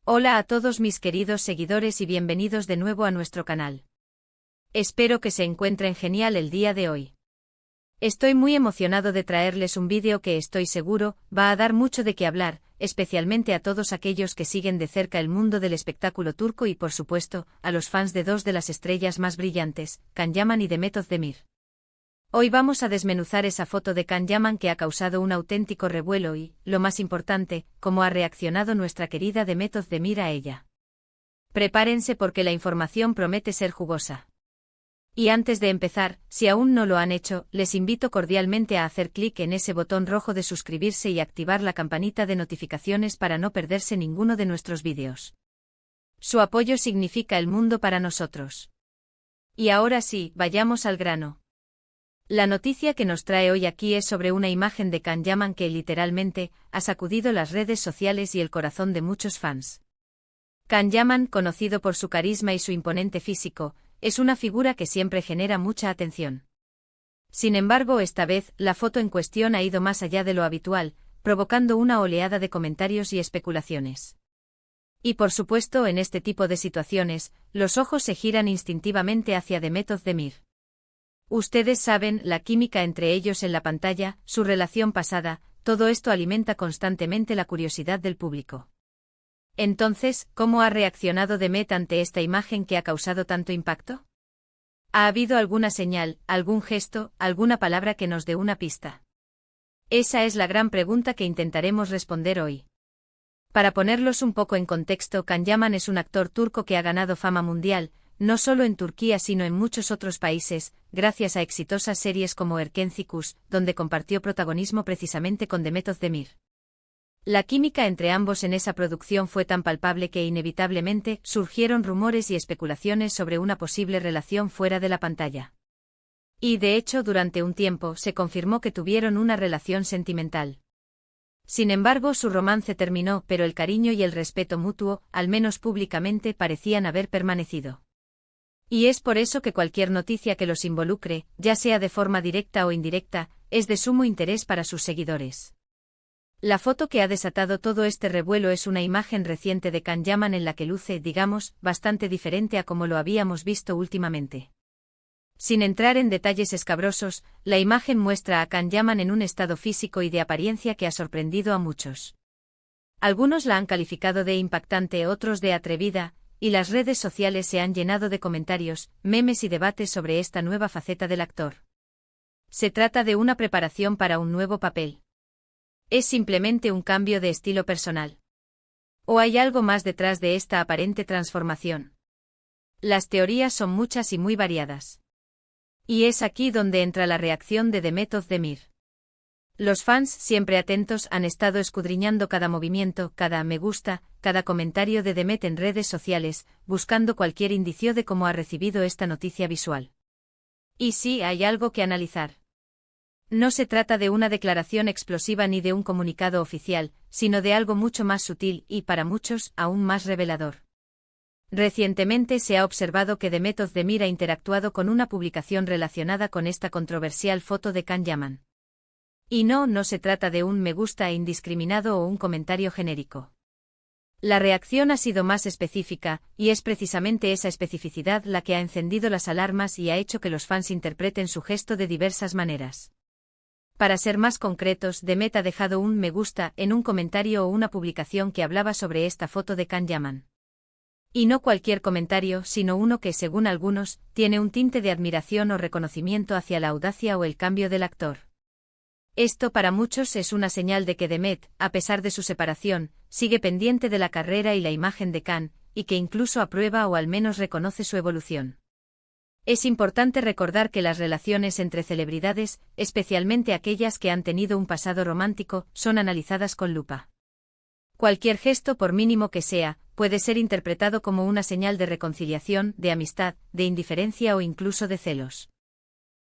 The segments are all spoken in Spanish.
Hola a todos mis queridos seguidores y bienvenidos de nuevo a nuestro canal. Espero que se encuentren genial el día de hoy. Estoy muy emocionado de traerles un vídeo que estoy seguro va a dar mucho de qué hablar, especialmente a todos aquellos que siguen de cerca el mundo del espectáculo turco y por supuesto, a los fans de dos de las estrellas más brillantes, Can Yaman y Demet Özdemir. Hoy vamos a desmenuzar esa foto de Can Yaman que ha causado un auténtico revuelo y, lo más importante, cómo ha reaccionado nuestra querida Demet Özdemir a ella. Prepárense porque la información promete ser jugosa. Y antes de empezar, si aún no lo han hecho, les invito cordialmente a hacer clic en ese botón rojo de suscribirse y activar la campanita de notificaciones para no perderse ninguno de nuestros vídeos. Su apoyo significa el mundo para nosotros. Y ahora sí, vayamos al grano. La noticia que nos trae hoy aquí es sobre una imagen de Can Yaman que literalmente ha sacudido las redes sociales y el corazón de muchos fans. Can Yaman, conocido por su carisma y su imponente físico, es una figura que siempre genera mucha atención. Sin embargo, esta vez, la foto en cuestión ha ido más allá de lo habitual, provocando una oleada de comentarios y especulaciones. Y por supuesto, en este tipo de situaciones, los ojos se giran instintivamente hacia Demet Özdemir. Ustedes saben, la química entre ellos en la pantalla, su relación pasada, todo esto alimenta constantemente la curiosidad del público. Entonces, ¿cómo ha reaccionado Demet ante esta imagen que ha causado tanto impacto? ¿Ha habido alguna señal, algún gesto, alguna palabra que nos dé una pista? Esa es la gran pregunta que intentaremos responder hoy. Para ponerlos un poco en contexto, Can Yaman es un actor turco que ha ganado fama mundial, no solo en Turquía sino en muchos otros países, gracias a exitosas series como Erkenci, donde compartió protagonismo precisamente con Demet Özdemir. La química entre ambos en esa producción fue tan palpable que inevitablemente surgieron rumores y especulaciones sobre una posible relación fuera de la pantalla. Y de hecho durante un tiempo se confirmó que tuvieron una relación sentimental. Sin embargo, su romance terminó, pero el cariño y el respeto mutuo, al menos públicamente, parecían haber permanecido. Y es por eso que cualquier noticia que los involucre, ya sea de forma directa o indirecta, es de sumo interés para sus seguidores. La foto que ha desatado todo este revuelo es una imagen reciente de Can Yaman en la que luce, digamos, bastante diferente a como lo habíamos visto últimamente. Sin entrar en detalles escabrosos, la imagen muestra a Can Yaman en un estado físico y de apariencia que ha sorprendido a muchos. Algunos la han calificado de impactante, otros de atrevida, y las redes sociales se han llenado de comentarios, memes y debates sobre esta nueva faceta del actor. ¿Se trata de una preparación para un nuevo papel? ¿Es simplemente un cambio de estilo personal? ¿O hay algo más detrás de esta aparente transformación? Las teorías son muchas y muy variadas. Y es aquí donde entra la reacción de Demet Özdemir. Los fans, siempre atentos, han estado escudriñando cada movimiento, cada me gusta, cada comentario de Demet en redes sociales, buscando cualquier indicio de cómo ha recibido esta noticia visual. Y sí, hay algo que analizar. No se trata de una declaración explosiva ni de un comunicado oficial, sino de algo mucho más sutil y, para muchos, aún más revelador. Recientemente se ha observado que Demet Özdemir ha interactuado con una publicación relacionada con esta controversial foto de Can Yaman. Y no se trata de un me gusta indiscriminado o un comentario genérico. La reacción ha sido más específica, y es precisamente esa especificidad la que ha encendido las alarmas y ha hecho que los fans interpreten su gesto de diversas maneras. Para ser más concretos, Demet ha dejado un me gusta en un comentario o una publicación que hablaba sobre esta foto de Can Yaman. Y no cualquier comentario, sino uno que, según algunos, tiene un tinte de admiración o reconocimiento hacia la audacia o el cambio del actor. Esto para muchos es una señal de que Demet, a pesar de su separación, sigue pendiente de la carrera y la imagen de Can, y que incluso aprueba o al menos reconoce su evolución. Es importante recordar que las relaciones entre celebridades, especialmente aquellas que han tenido un pasado romántico, son analizadas con lupa. Cualquier gesto, por mínimo que sea, puede ser interpretado como una señal de reconciliación, de amistad, de indiferencia o incluso de celos.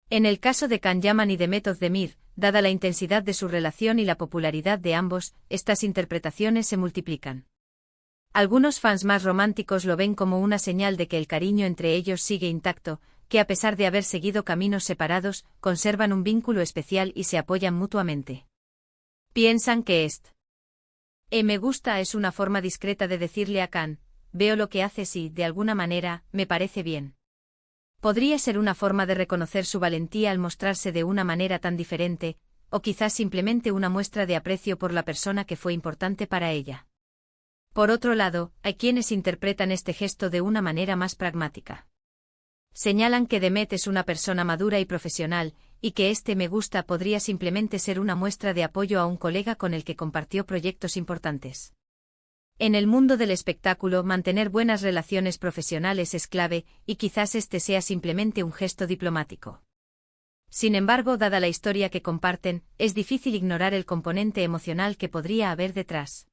En el caso de Can Yaman y Demet Özdemir, dada la intensidad de su relación y la popularidad de ambos, estas interpretaciones se multiplican. Algunos fans más románticos lo ven como una señal de que el cariño entre ellos sigue intacto, que a pesar de haber seguido caminos separados, conservan un vínculo especial y se apoyan mutuamente. Piensan que Me gusta es una forma discreta de decirle a Khan, veo lo que haces y, de alguna manera, me parece bien. Podría ser una forma de reconocer su valentía al mostrarse de una manera tan diferente, o quizás simplemente una muestra de aprecio por la persona que fue importante para ella. Por otro lado, hay quienes interpretan este gesto de una manera más pragmática. Señalan que Demet es una persona madura y profesional, y que este me gusta podría simplemente ser una muestra de apoyo a un colega con el que compartió proyectos importantes. En el mundo del espectáculo, mantener buenas relaciones profesionales es clave, y quizás este sea simplemente un gesto diplomático. Sin embargo, dada la historia que comparten, es difícil ignorar el componente emocional que podría haber detrás.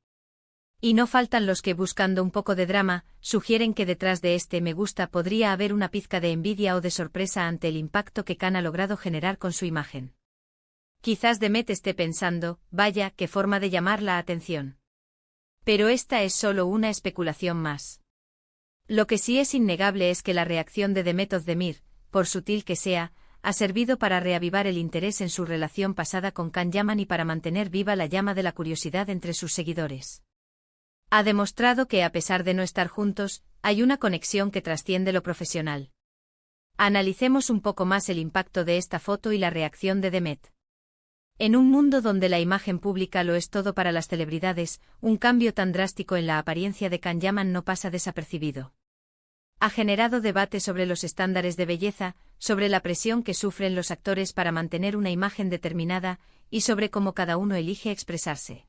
Y no faltan los que, buscando un poco de drama, sugieren que detrás de este me gusta podría haber una pizca de envidia o de sorpresa ante el impacto que Khan ha logrado generar con su imagen. Quizás Demet esté pensando, vaya, qué forma de llamar la atención. Pero esta es solo una especulación más. Lo que sí es innegable es que la reacción de Demet Özdemir, por sutil que sea, ha servido para reavivar el interés en su relación pasada con Can Yaman y para mantener viva la llama de la curiosidad entre sus seguidores. Ha demostrado que, a pesar de no estar juntos, hay una conexión que trasciende lo profesional. Analicemos un poco más el impacto de esta foto y la reacción de Demet. En un mundo donde la imagen pública lo es todo para las celebridades, un cambio tan drástico en la apariencia de Can Yaman no pasa desapercibido. Ha generado debate sobre los estándares de belleza, sobre la presión que sufren los actores para mantener una imagen determinada, y sobre cómo cada uno elige expresarse.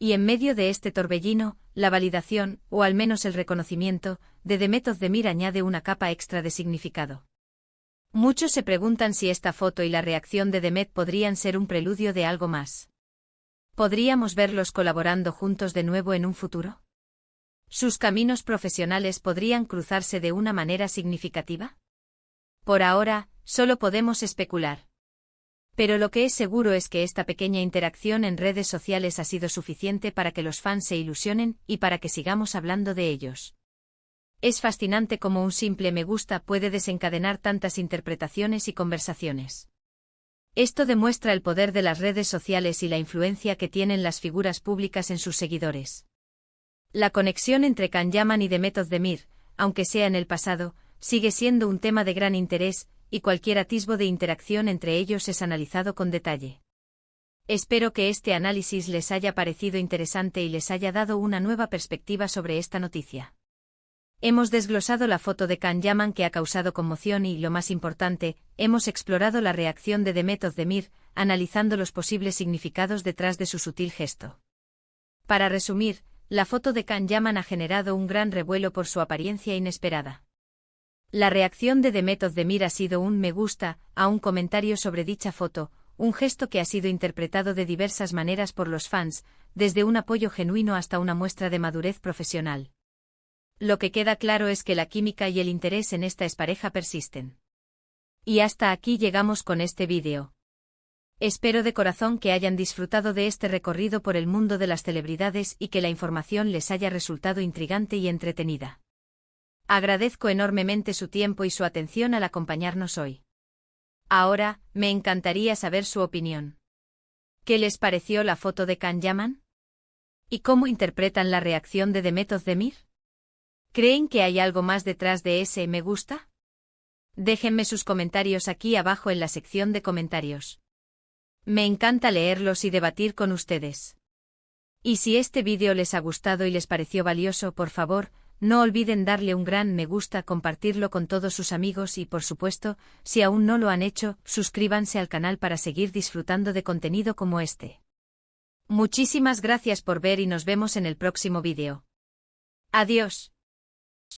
Y en medio de este torbellino, la validación, o al menos el reconocimiento, de Demet Özdemir añade una capa extra de significado. Muchos se preguntan si esta foto y la reacción de Demet podrían ser un preludio de algo más. ¿Podríamos verlos colaborando juntos de nuevo en un futuro? ¿Sus caminos profesionales podrían cruzarse de una manera significativa? Por ahora, solo podemos especular. Pero lo que es seguro es que esta pequeña interacción en redes sociales ha sido suficiente para que los fans se ilusionen y para que sigamos hablando de ellos. Es fascinante cómo un simple me gusta puede desencadenar tantas interpretaciones y conversaciones. Esto demuestra el poder de las redes sociales y la influencia que tienen las figuras públicas en sus seguidores. La conexión entre Can Yaman y Demet Özdemir, aunque sea en el pasado, sigue siendo un tema de gran interés, y cualquier atisbo de interacción entre ellos es analizado con detalle. Espero que este análisis les haya parecido interesante y les haya dado una nueva perspectiva sobre esta noticia. Hemos desglosado la foto de Can Yaman que ha causado conmoción y, lo más importante, hemos explorado la reacción de Demet Özdemir, analizando los posibles significados detrás de su sutil gesto. Para resumir, la foto de Can Yaman ha generado un gran revuelo por su apariencia inesperada. La reacción de Demet Özdemir ha sido un me gusta a un comentario sobre dicha foto, un gesto que ha sido interpretado de diversas maneras por los fans, desde un apoyo genuino hasta una muestra de madurez profesional. Lo que queda claro es que la química y el interés en esta expareja persisten. Y hasta aquí llegamos con este vídeo. Espero de corazón que hayan disfrutado de este recorrido por el mundo de las celebridades y que la información les haya resultado intrigante y entretenida. Agradezco enormemente su tiempo y su atención al acompañarnos hoy. Ahora, me encantaría saber su opinión. ¿Qué les pareció la foto de Can Yaman? ¿Y cómo interpretan la reacción de Demet Özdemir? ¿Creen que hay algo más detrás de ese me gusta? Déjenme sus comentarios aquí abajo en la sección de comentarios. Me encanta leerlos y debatir con ustedes. Y si este vídeo les ha gustado y les pareció valioso, por favor, no olviden darle un gran me gusta, compartirlo con todos sus amigos y, por supuesto, si aún no lo han hecho, suscríbanse al canal para seguir disfrutando de contenido como este. Muchísimas gracias por ver y nos vemos en el próximo vídeo. Adiós.